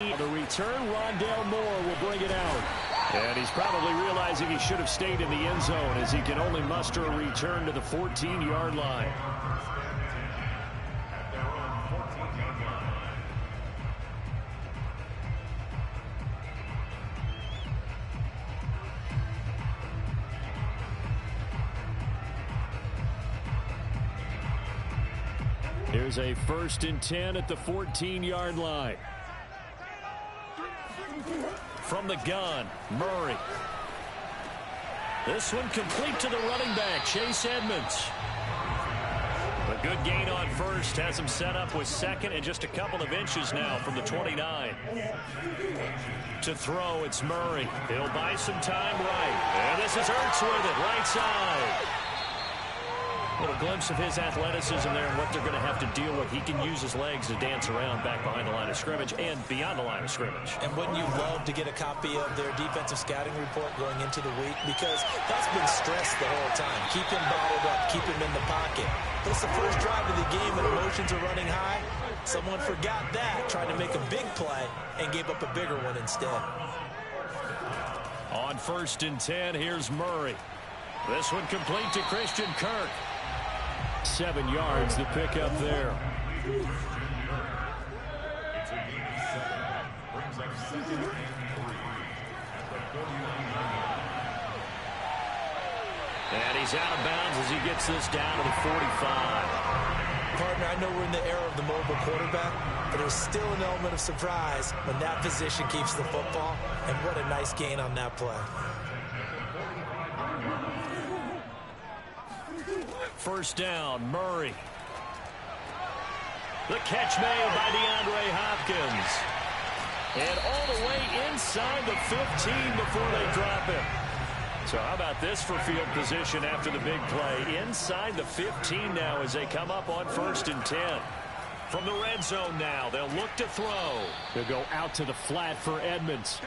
The return, Rondale Moore will bring it out. And he's probably realizing he should have stayed in the end zone as he can only muster a return to the 14-yard line. Here's a 1st and 10 at the 14-yard line. From the gun, Murray. This one complete to the running back, Chase Edmonds. A good gain on first has him set up with second and just a couple of inches now from the 29. To throw, it's Murray. He'll buy some time right. And this is Ertz with it, right side. A little glimpse of his athleticism there and what they're going to have to deal with. He can use his legs to dance around back behind the line of scrimmage and beyond the line of scrimmage. And wouldn't you love to get a copy of their defensive scouting report going into the week? Because that's been stressed the whole time. Keep him bottled up. Keep him in the pocket. But it's the first drive of the game and emotions are running high. Someone forgot that, trying to make a big play and gave up a bigger one instead. On 1st and 10, here's Murray. This one complete to Christian Kirk. 7 yards, the pickup there. And he's out of bounds as he gets this down to the 45. Partner, I know we're in the era of the mobile quarterback, but there's still an element of surprise when that position keeps the football, and what a nice gain on that play. 1st down, Murray. The catch made by DeAndre Hopkins. And all the way inside the 15 before they drop him. So how about this for field position after the big play? Inside the 15 now as they come up on 1st and 10. From the red zone now, they'll look to throw. They'll go out to the flat for Edmonds.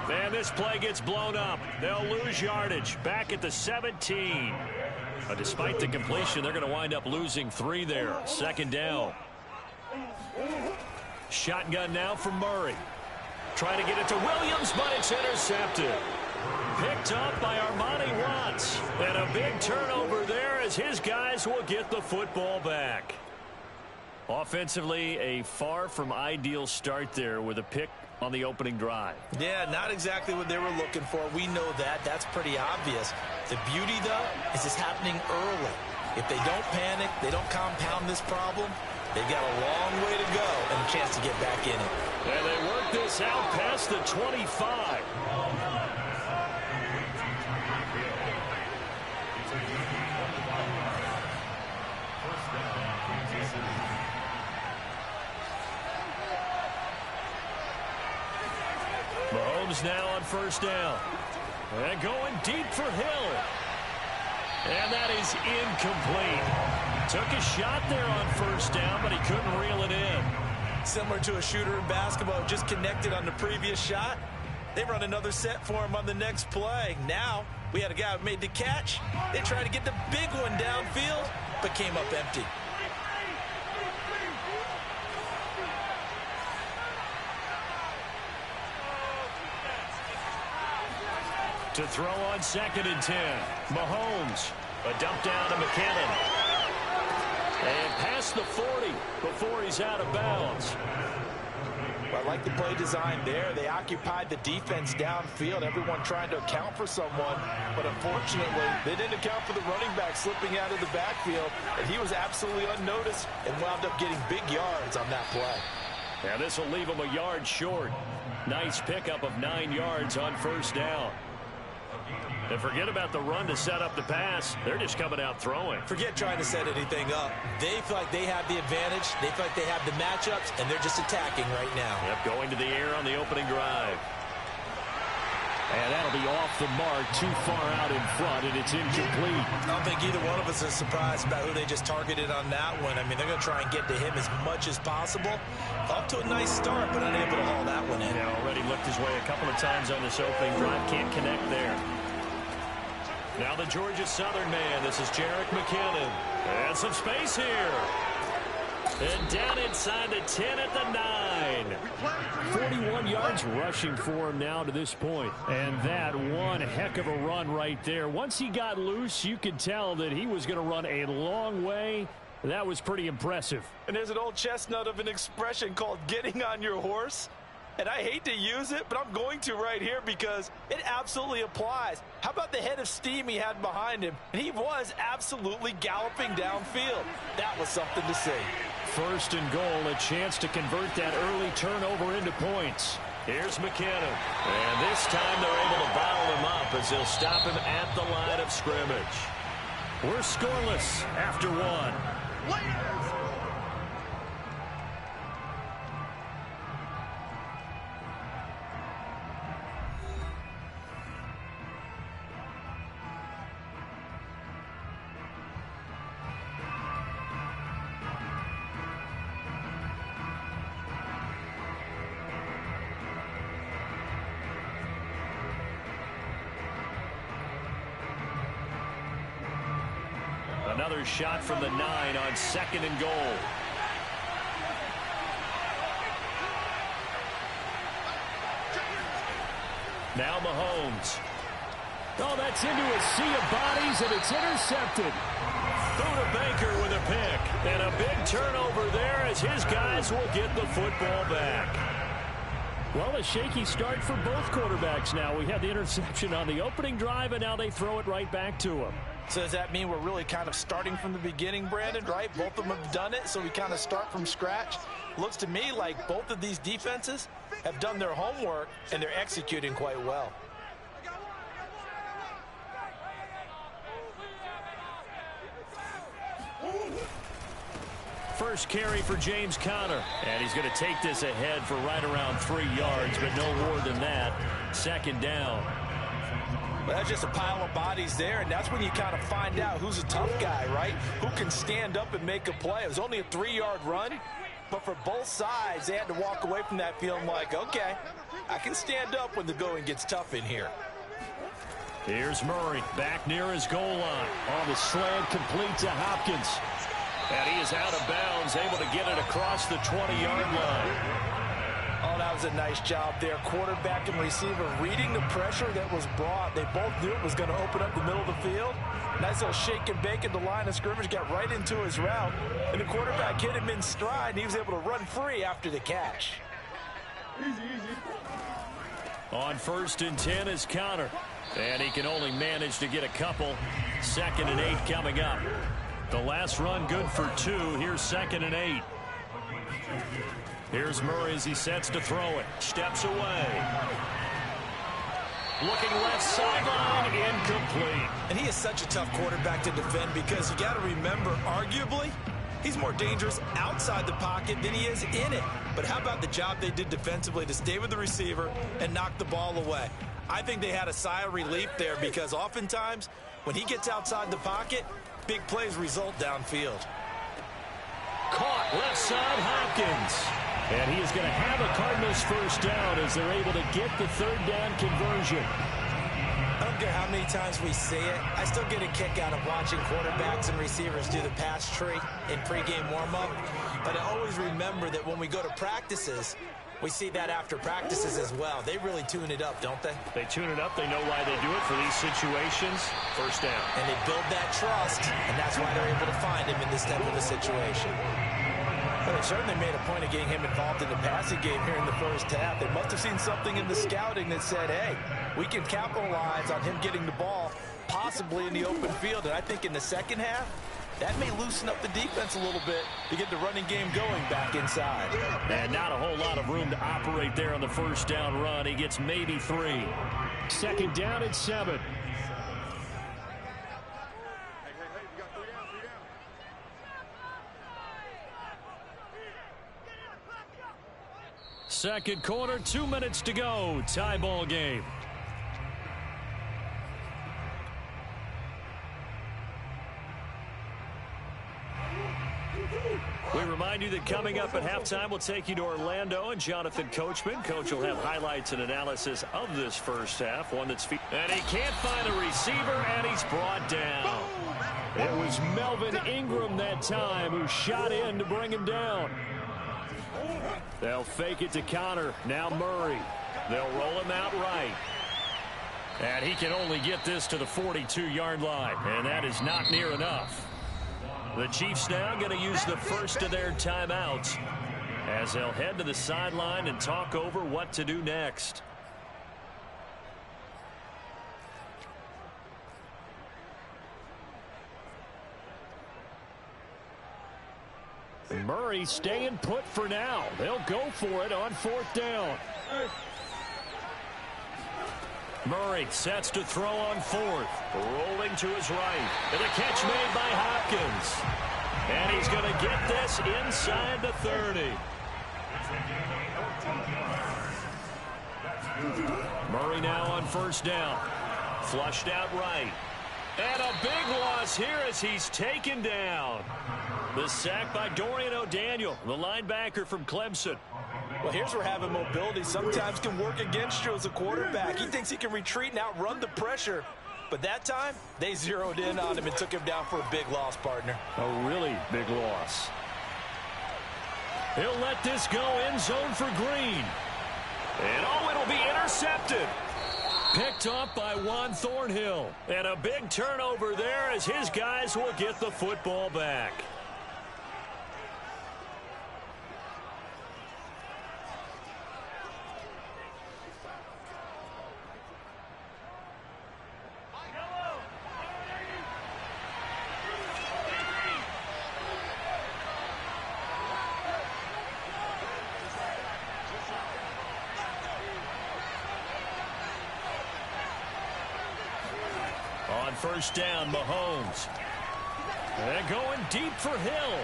And this play gets blown up. They'll lose yardage back at the 17. Despite the completion, they're going to wind up losing 3 there. 2nd down. Shotgun now for Murray. Trying to get it to Williams, but it's intercepted. Picked up by Armani Watts. And a big turnover there as his guys will get the football back. Offensively, a far from ideal start there with a pick on the opening drive. Yeah, not exactly what they were looking for. We know that. That's pretty obvious. The beauty, though, is it's happening early. If they don't panic, they don't compound this problem, they've got a long way to go and a chance to get back in it. And they work this out past the 25. Mahomes now on 1st down. And going deep for Hill. And that is incomplete. Took a shot there on 1st down, but he couldn't reel it in. Similar to a shooter in basketball, just connected on the previous shot. They run another set for him on the next play. Now, we had a guy who made the catch. They tried to get the big one downfield, but came up empty. To throw on 2nd and 10. Mahomes. A dump down to McKinnon. And past the 40 before he's out of bounds. Well, I like the play design there. They occupied the defense downfield. Everyone trying to account for someone. But unfortunately, they didn't account for the running back slipping out of the backfield. And he was absolutely unnoticed and wound up getting big yards on that play. Now this will leave him a yard short. Nice pickup of 9 yards on 1st down. And forget about the run to set up the pass. They're just coming out throwing. Forget trying to set anything up. They feel like they have the advantage. They feel like they have the matchups, and they're just attacking right now. Yep, going to the air on the opening drive. And that'll be off the mark, too far out in front, and it's incomplete. I don't think either one of us is surprised about who they just targeted on that one. I mean, they're going to try and get to him as much as possible. Off to a nice start, but unable to haul that one in. Yeah, already looked his way a couple of times on this opening drive. Can't connect there. Now the Georgia Southern man. This is Jerick McKinnon. And some space here. And down inside the 10 at the 9. line. 41 yards rushing for him now to this point. And that one heck of a run right there. Once he got loose, you could tell that he was going to run a long way. That was pretty impressive. And there's an old chestnut of an expression called getting on your horse. And I hate to use it, but I'm going to right here because it absolutely applies. How about the head of steam he had behind him? And he was absolutely galloping downfield. That was something to see. First and goal, a chance to convert that early turnover into points. Here's McKinnon. And this time they're able to bottle him up as they'll stop him at the line of scrimmage. We're scoreless after one. Another shot from the 9 on second and goal. Now Mahomes. Oh, that's into a sea of bodies, and it's intercepted. Buda Baker with a pick. And a big turnover there as his guys will get the football back. Well, a shaky start for both quarterbacks now. We had the interception on the opening drive, and now they throw it right back to him. So does that mean we're really kind of starting from the beginning, Brandon, right? Both of them have done it, so we kind of start from scratch. Looks to me like both of these defenses have done their homework, and they're executing quite well. First carry for James Conner. And he's going to take this ahead for right around 3 yards, but no more than that. Second down. Well, that's just a pile of bodies there, and that's when you kind of find out who's a tough guy, right? Who can stand up and make a play. It was only a 3-yard run, but for both sides, they had to walk away from that feeling like, okay, I can stand up when the going gets tough in here. Here's Murray back near his goal line. On the slant, complete to Hopkins. And he is out of bounds, able to get it across the 20-yard line. Oh, that was a nice job there. Quarterback and receiver reading the pressure that was brought. They both knew it was going to open up the middle of the field. Nice little shake and bake at the line of scrimmage, got right into his route. And the quarterback hit him in stride, and he was able to run free after the catch. On 1st and 10 is Conner. And he can only manage to get a couple. 2nd and 8 coming up. The last run good for 2. Here's 2nd and 8. Here's Murray as he sets to throw it. Steps away. Looking left sideline, incomplete. And he is such a tough quarterback to defend because you got to remember, arguably, he's more dangerous outside the pocket than he is in it. But how about the job they did defensively to stay with the receiver and knock the ball away? I think they had a sigh of relief there because oftentimes when he gets outside the pocket, big plays result downfield. Caught left side, Hopkins. And he is going to have a Cardinals first down as they're able to get the 3rd down conversion. I don't care how many times we see it. I still get a kick out of watching quarterbacks and receivers do the pass tree in pregame warm-up. But I always remember that when we go to practices, we see that after practices as well. They really tune it up, don't they? They tune it up. They know why they do it for these situations. First down. And they build that trust, and that's why they're able to find him in this type of a situation. Well, they certainly made a point of getting him involved in the passing game here in the first half. They must have seen something in the scouting that said, hey, we can capitalize on him getting the ball possibly in the open field. And I think in the second half, that may loosen up the defense a little bit to get the running game going back inside. And not a whole lot of room to operate there on the first down run. He gets maybe 3. 2nd down and 7. Second quarter, 2 minutes to go. Tie ball game. We remind you that coming up at halftime, we'll take you to Orlando and Jonathan Coachman. Coach will have highlights and analysis of this first half. One that's and he can't find a receiver, and he's brought down. It was Melvin Ingram that time who shot in to bring him down. They'll fake it to counter. Now Murray. They'll roll him out right. And he can only get this to the 42-yard line. And that is not near enough. The Chiefs now going to use the first of their timeouts as they'll head to the sideline and talk over what to do next. Murray staying put for now. They'll go for it on 4th down. Murray sets to throw on 4th. Rolling to his right. And a catch made by Hopkins. And he's going to get this inside the 30. Murray now on 1st down. Flushed out right. And a big loss here as he's taken down. The sack by Dorian O'Daniel, the linebacker from Clemson. Well, here's where having mobility sometimes can work against you as a quarterback. He thinks he can retreat and outrun the pressure. But that time, they zeroed in on him and took him down for a big loss, partner. A really big loss. He'll let this go end zone for Green. And it'll be intercepted. Picked up by Juan Thornhill. And a big turnover there as his guys will get the football back. On 1st down, Mahomes. They're going deep for Hill.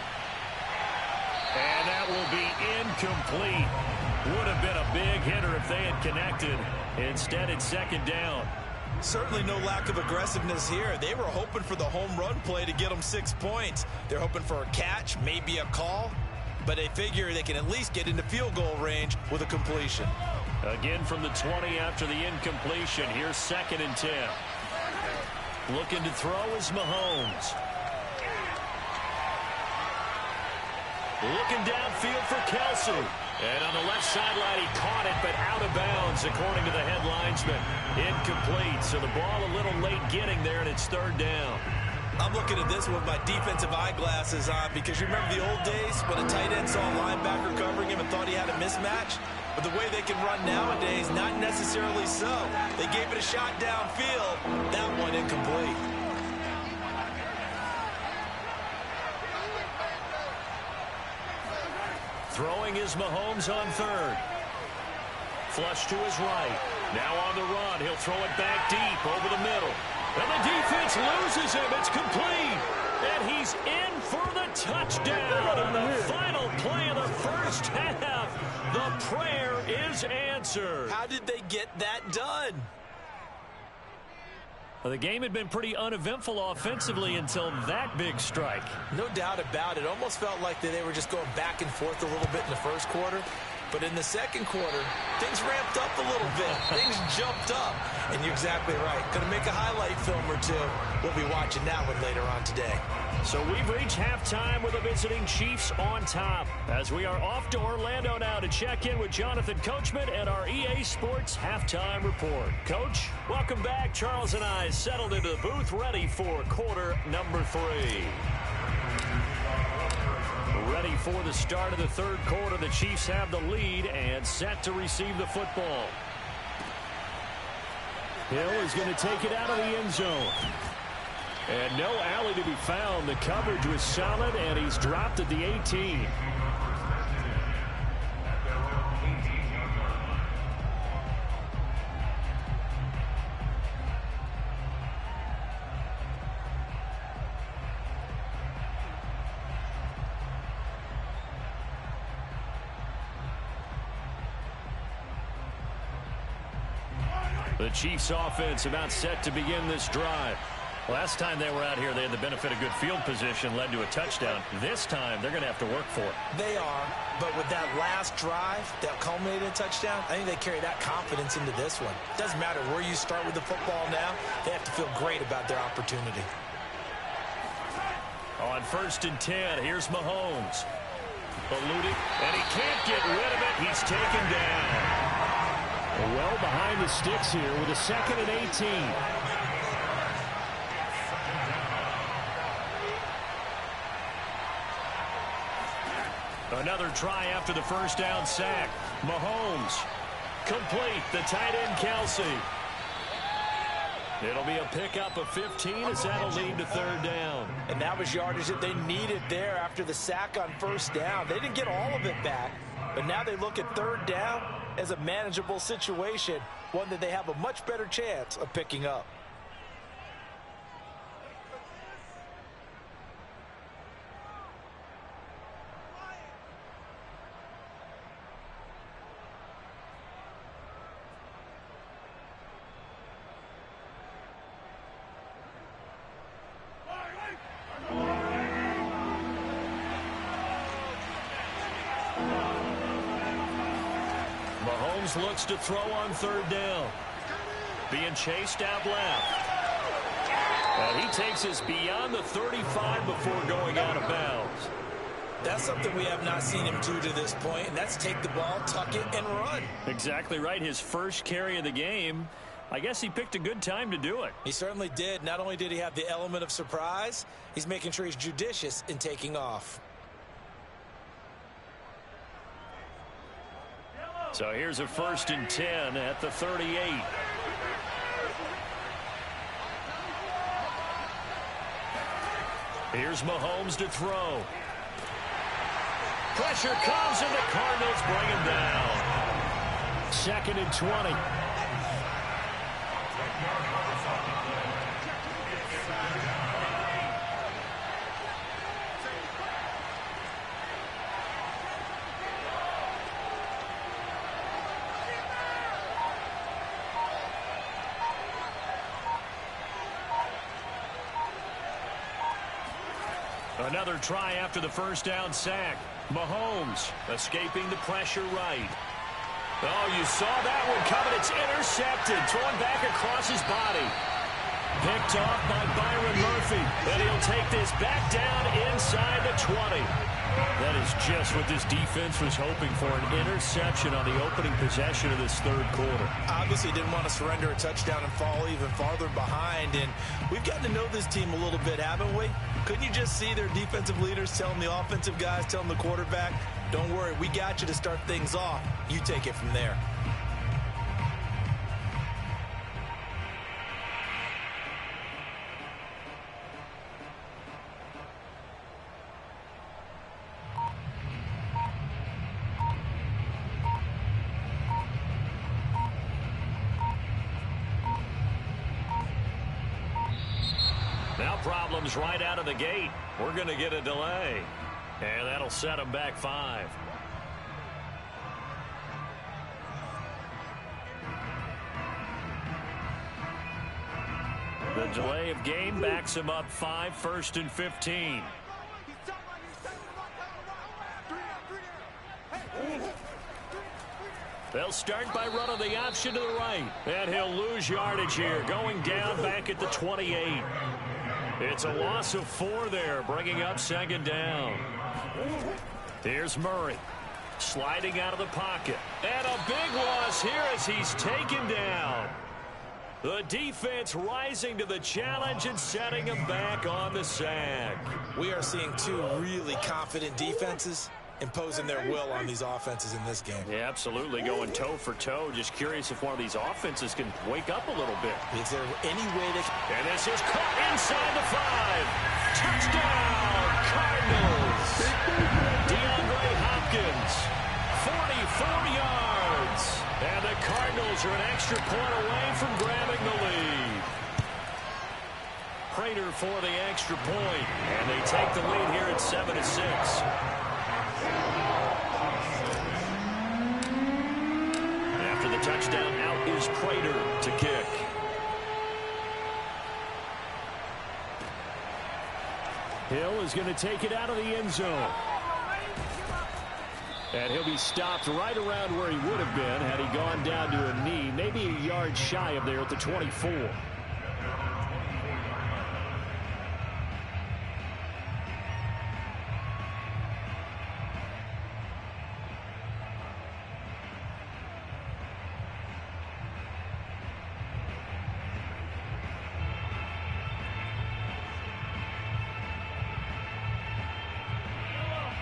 And that will be incomplete. Would have been a big hitter if they had connected. Instead, it's 2nd down. Certainly no lack of aggressiveness here. They were hoping for the home run play to get them 6 points. They're hoping for a catch, maybe a call. But they figure they can at least get into field goal range with a completion. Again from the 20 after the incompletion. Here's 2nd and 10. Looking to throw is Mahomes. Looking downfield for Kelsey. And on the left sideline, he caught it, but out of bounds, according to the head linesman. Incomplete, so the ball a little late getting there, and it's 3rd down. I'm looking at this with my defensive eyeglasses on because you remember the old days when a tight end saw a linebacker covering him and thought he had a mismatch? But the way they can run nowadays, not necessarily so. They gave it a shot downfield. That one incomplete. Throwing is Mahomes on 3rd. Flush to his right. Now on the run. He'll throw it back deep over the middle. And the defense loses him. It's complete. And he's in for the touchdown. On the final play of the first half, the prayer is answered. How did they get that done? Well, the game had been pretty uneventful offensively until that big strike. No doubt about it. Almost felt like they were just going back and forth a little bit in the first quarter. But in the second quarter, things ramped up a little bit. Things jumped up. And you're exactly right. Going to make a highlight film or two. We'll be watching that one later on today. So we've reached halftime with the visiting Chiefs on top. As we are off to Orlando now to check in with Jonathan Coachman and our EA Sports Halftime Report. Coach, welcome back. Charles and I settled into the booth ready for quarter number 3. Ready for the start of the 3rd quarter. The Chiefs have the lead and set to receive the football. Hill is going to take it out of the end zone. And no alley to be found. The coverage was solid, and he's dropped at the 18. The Chiefs offense about set to begin this drive. Last time they were out here, they had the benefit of good field position, led to a touchdown. This time, they're going to have to work for it. They are, but with that last drive that culminated in a touchdown, I think they carry that confidence into this one. Doesn't matter where you start with the football now, they have to feel great about their opportunity. On 1st and 10, here's Mahomes. Eluding, and he can't get rid of it. He's taken down. Well behind the sticks here with a 2nd and 18. Another try after the first down sack. Mahomes complete. The tight end Kelsey. It'll be a pickup of 15 as that'll lead to 3rd down. And that was yardage that they needed there after the sack on 1st down. They didn't get all of it back, but now they look at 3rd down as a manageable situation, one that they have a much better chance of picking up. Mahomes looks to throw on 3rd down. Being chased out left. And he takes us beyond the 35 before going out of bounds. That's something we have not seen him do to this point, and that's take the ball, tuck it, and run. Exactly right. His first carry of the game. I guess he picked a good time to do it. He certainly did. Not only did he have the element of surprise, he's making sure he's judicious in taking off. So here's a 1st and 10 at the 38. Here's Mahomes to throw. Pressure comes, and the Cardinals bring him down. 2nd and 20. Another try after the first down sack. Mahomes escaping the pressure right. Oh, you saw that one coming. It's intercepted. Thrown back across his body. Picked off by Byron Murphy. And he'll take this back down inside the 20. That is just what this defense was hoping for, an interception on the opening possession of this 3rd quarter. Obviously didn't want to surrender a touchdown and fall even farther behind, and we've gotten to know this team a little bit, haven't we? Couldn't you just see their defensive leaders telling the offensive guys, telling the quarterback, don't worry, we got you to start things off. You take it from there. Now problems right out of the gate. We're going to get a delay. And that'll set them back 5. The delay of game backs him up 5, 1st and 15. They'll start by running the option to the right. And he'll lose yardage here, going down back at the 28. It's a loss of 4 there, bringing up 2nd down. Here's Murray, sliding out of the pocket. And a big loss here as he's taken down. The defense rising to the challenge and setting him back on the sack. We are seeing 2 really confident defenses imposing their will on these offenses in this game. Yeah, absolutely, going toe for toe. Just curious if one of these offenses can wake up a little bit. Is there any way to... And this is caught inside the 5. Touchdown, Cardinals. DeAndre Hopkins, 44 yards. And the Cardinals are an extra point away from grabbing the lead. Prater for the extra point. And they take the lead here at 7-6. After the touchdown, out is Prater to kick. Hill is going to take it out of the end zone. And he'll be stopped right around where he would have been had he gone down to a knee, maybe a yard shy of there at the 24.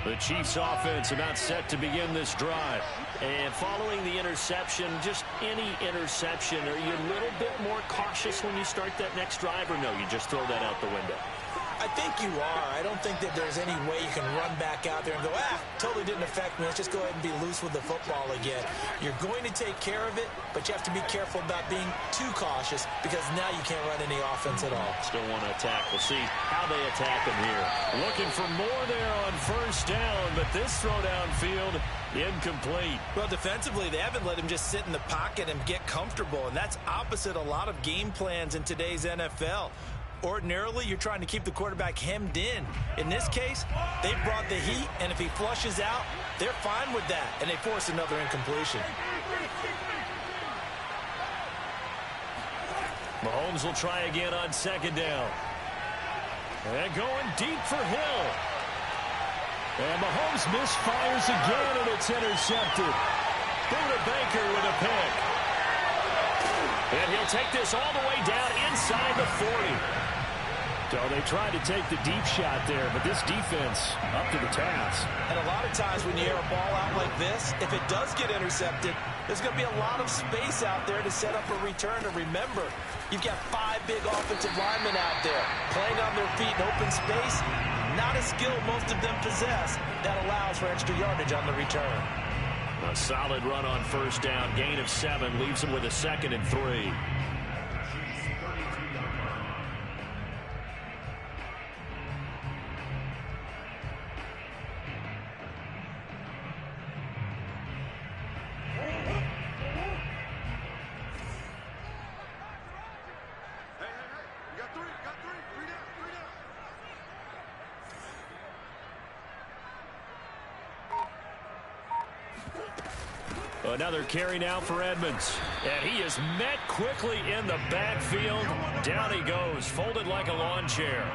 The Chiefs offense about set to begin this drive. And following the interception, just any interception, are you a little bit more cautious when you start that next drive, or no, you just throw that out the window? I think you are. I don't think that there's any way you can run back out there and go, totally didn't affect me. Let's just go ahead and be loose with the football again. You're going to take care of it, but you have to be careful about being too cautious because now you can't run any offense at all. Still want to attack. We'll see how they attack them here. Looking for more there on first down, but this throw downfield incomplete. Well, defensively, they haven't let him just sit in the pocket and get comfortable, and that's opposite a lot of game plans in today's NFL. Ordinarily, you're trying to keep the quarterback hemmed in. In this case, they brought the heat, and if he flushes out, they're fine with that, and they force another incompletion. Mahomes will try again on second down. And going deep for Hill. And Mahomes misfires again, and it's intercepted. Buda Baker with a pick. And he'll take this all the way down inside the 40. So they tried to take the deep shot there, but this defense up to the task. And a lot of times when you air a ball out like this, if it does get intercepted, there's going to be a lot of space out there to set up a return. And remember, you've got 5 big offensive linemen out there playing on their feet in open space. Not a skill most of them possess that allows for extra yardage on the return. A solid run on first down. Gain of 7 leaves him with a 2nd and 3. Another carry now for Edmonds. And he is met quickly in the backfield. Down he goes, folded like a lawn chair.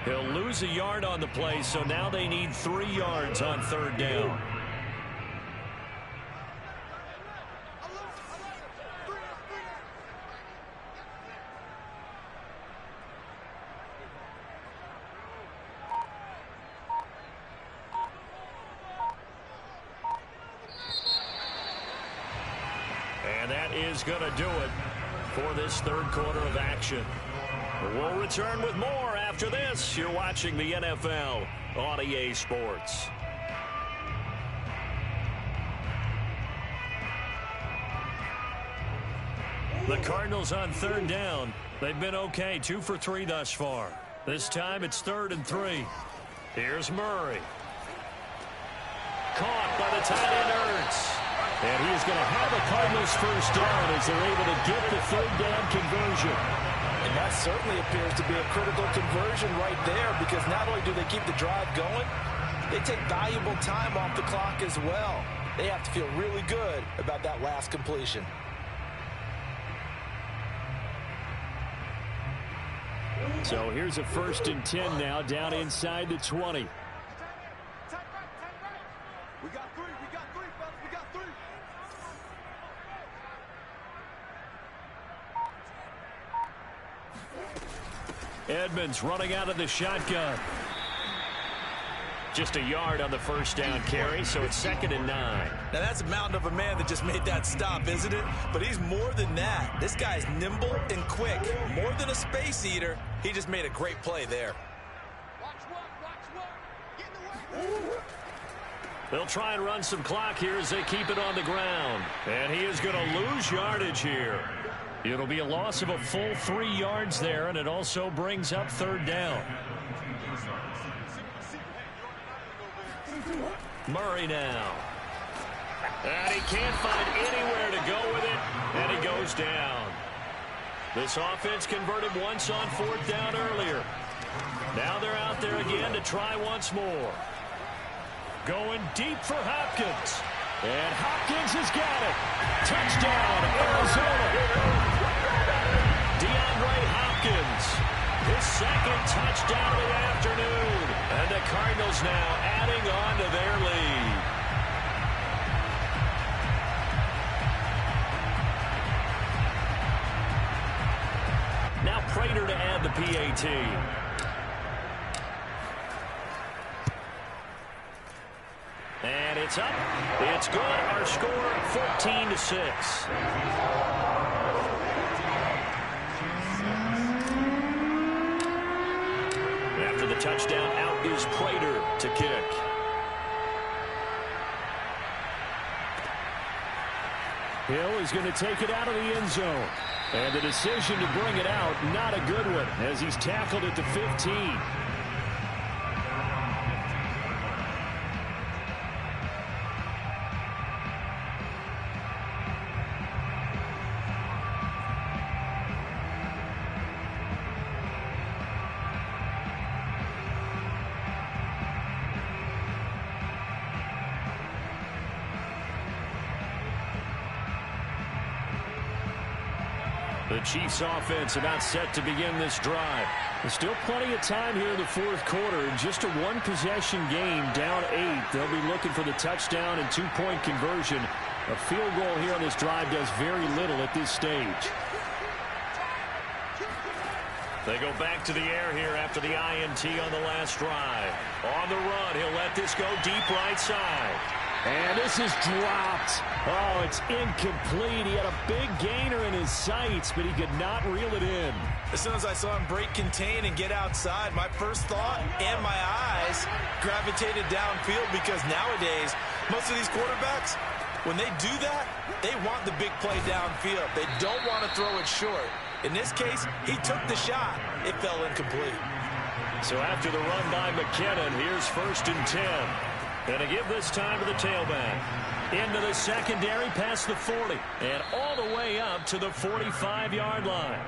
He'll lose a yard on the play, so now they need 3 yards on third down. Is going to do it for this third quarter of action. We'll return with more after this. You're watching the NFL on EA Sports. The Cardinals on third down. They've been okay, 2 for 3 thus far. This time it's 3rd and 3. Here's Murray. Caught by the tight end Ertz. And he is going to have a Cardinals first down as they're able to get the third down conversion. And that certainly appears to be a critical conversion right there because not only do they keep the drive going, they take valuable time off the clock as well. They have to feel really good about that last completion. So here's a 1st and 10 now down inside the 20. Edmonds running out of the shotgun. Just a yard on the first down carry, so it's 2nd and 9. Now that's a mountain of a man that just made that stop, isn't it? But he's more than that. This guy's nimble and quick. More than a space eater, he just made a great play there. They'll try and run some clock here as they keep it on the ground. And he is going to lose yardage here. It'll be a loss of a full 3 yards there, and it also brings up third down. Murray now. And he can't find anywhere to go with it, and he goes down. This offense converted once on 4th down earlier. Now they're out there again to try once more. Going deep for Hopkins. And Hopkins has got it. Touchdown, Arizona. DeAndre Hopkins, his 2nd touchdown of the afternoon. And the Cardinals now adding on to their lead. Now Prater to add the PAT. And it's up. It's good. Our score, 14-6. After the touchdown, out is Prater to kick. Hill is going to take it out of the end zone. And the decision to bring it out, not a good one, as he's tackled at the 15. The Chiefs offense about set to begin this drive. There's still plenty of time here in the fourth quarter. Just a one-possession game, down 8. They'll be looking for the touchdown and two-point conversion. A field goal here on this drive does very little at this stage. They go back to the air here after the INT on the last drive. On the run, he'll let this go deep right side. And this is dropped. Oh, it's incomplete. He had a big gainer in his sights, but he could not reel it in. As soon as I saw him break contain and get outside, my first thought and my eyes gravitated downfield, because nowadays, most of these quarterbacks, when they do that, they want the big play downfield. They don't want to throw it short. In this case, he took the shot. It fell incomplete. So after the run by McKinnon, here's 1st and 10. And to give this time to the tailback. Into the secondary past the 40. And all the way up to the 45-yard line.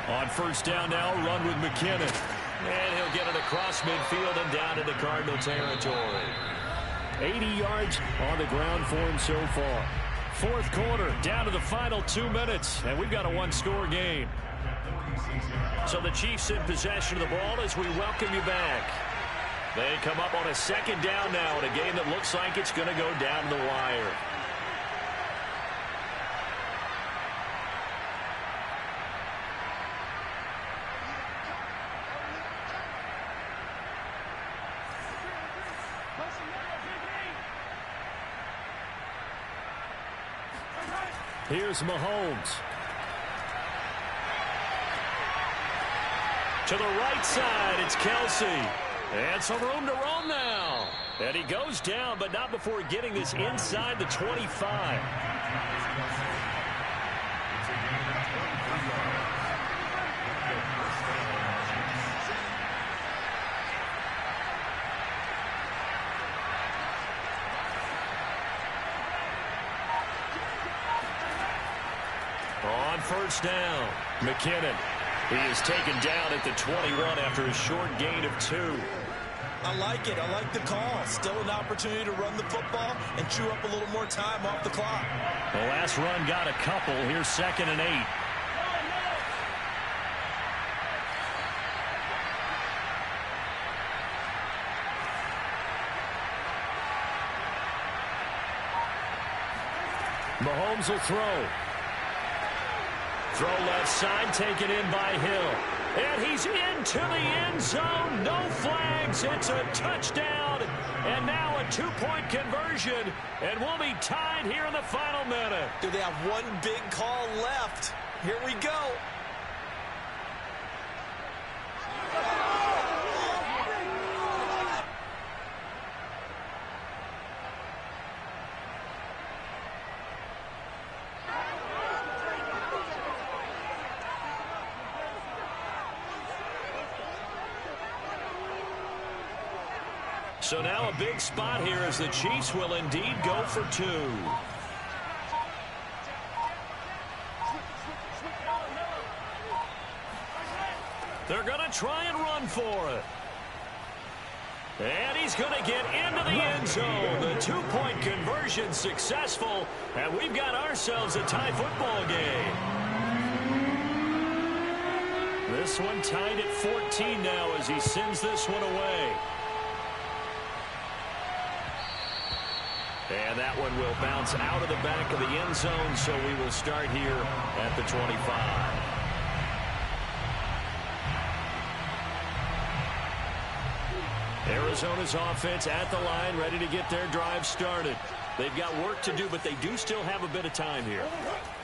On 1st down now, run with McKinnon. And he'll get it across midfield and down into Cardinal territory. 80 yards on the ground for him so far. Fourth quarter, down to the final 2 minutes. And we've got a one-score game. So the Chiefs in possession of the ball as we welcome you back. They come up on a 2nd down now in a game that looks like it's going to go down to the wire. Here's Mahomes. To the right side, it's Kelsey. And some room to roam now. And he goes down, but not before getting this inside the 25. On 1st down, McKinnon. He is taken down at the 21 after a short gain of 2. I like it. I like the call. Still an opportunity to run the football and chew up a little more time off the clock. The last run got a couple. Here's 2nd and 8. Mahomes will throw. Throw left side, taken in by Hill. And he's into the end zone. No flags. It's a touchdown. And now a two-point conversion. And we'll be tied here in the final minute. Do they have one big call left? Here we go. So now a big spot here as the Chiefs will indeed go for 2. They're going to try and run for it. And he's going to get into the end zone. The two-point conversion successful. And we've got ourselves a tie football game. This one tied at 14 now as he sends this one away. And that one will bounce out of the back of the end zone, so we will start here at the 25. Arizona's offense at the line, ready to get their drive started. They've got work to do, but they do still have a bit of time here.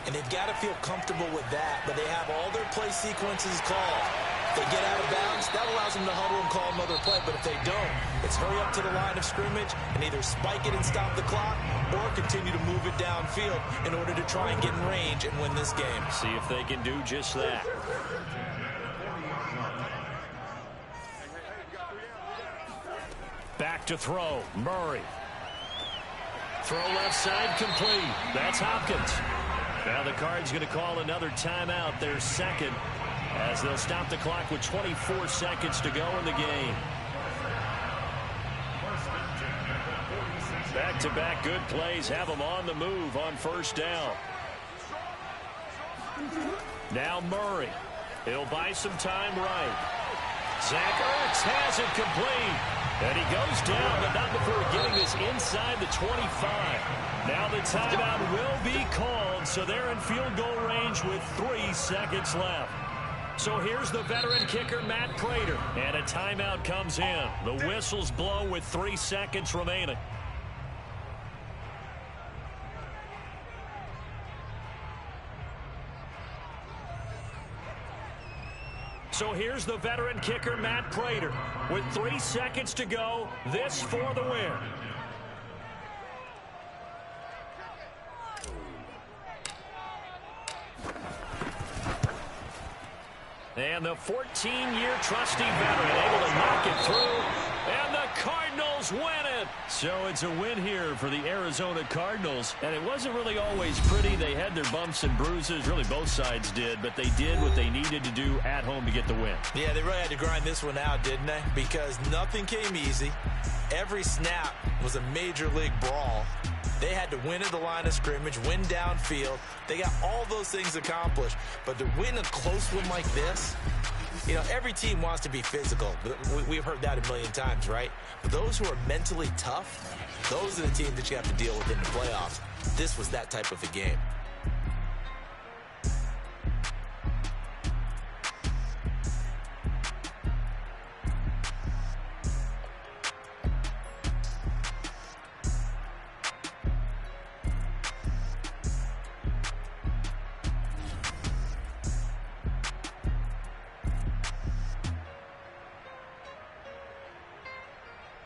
And they've got to feel comfortable with that, but they have all their play sequences called. If they get out of bounds, that allows them to huddle and call another play, but if they don't, it's hurry up to the line of scrimmage and either spike it and stop the clock or continue to move it downfield in order to try and get in range and win this game. See if they can do just that. Back to throw. Murray. Throw left side complete. That's Hopkins. Now the Cards going to call another timeout, their second, as they'll stop the clock with 24 seconds to go in the game. Back-to-back good plays have them on the move on first down. Now Murray. He'll buy some time right. Zach Ertz has it complete. And he goes down, but not before getting this inside the 25. Now the timeout will be called, so they're in field goal range with 3 seconds left. So here's the veteran kicker, Matt Prater, and a timeout comes in. The whistles blow with 3 seconds remaining. So here's the veteran kicker, Matt Prater. With 3 seconds to go, this for the win. And the 14-year trusty veteran able to knock it through. And the Cardinals win it. So it's a win here for the Arizona Cardinals. And it wasn't really always pretty. They had their bumps and bruises. Really, both sides did. But they did what they needed to do at home to get the win. Yeah, they really had to grind this one out, didn't they? Because nothing came easy. Every snap was a major league brawl. They had to win at the line of scrimmage, win downfield. They got all those things accomplished. But to win a close one like this, you know, every team wants to be physical. We've heard that a million times, right? But those who are mentally tough, those are the teams that you have to deal with in the playoffs. This was that type of a game.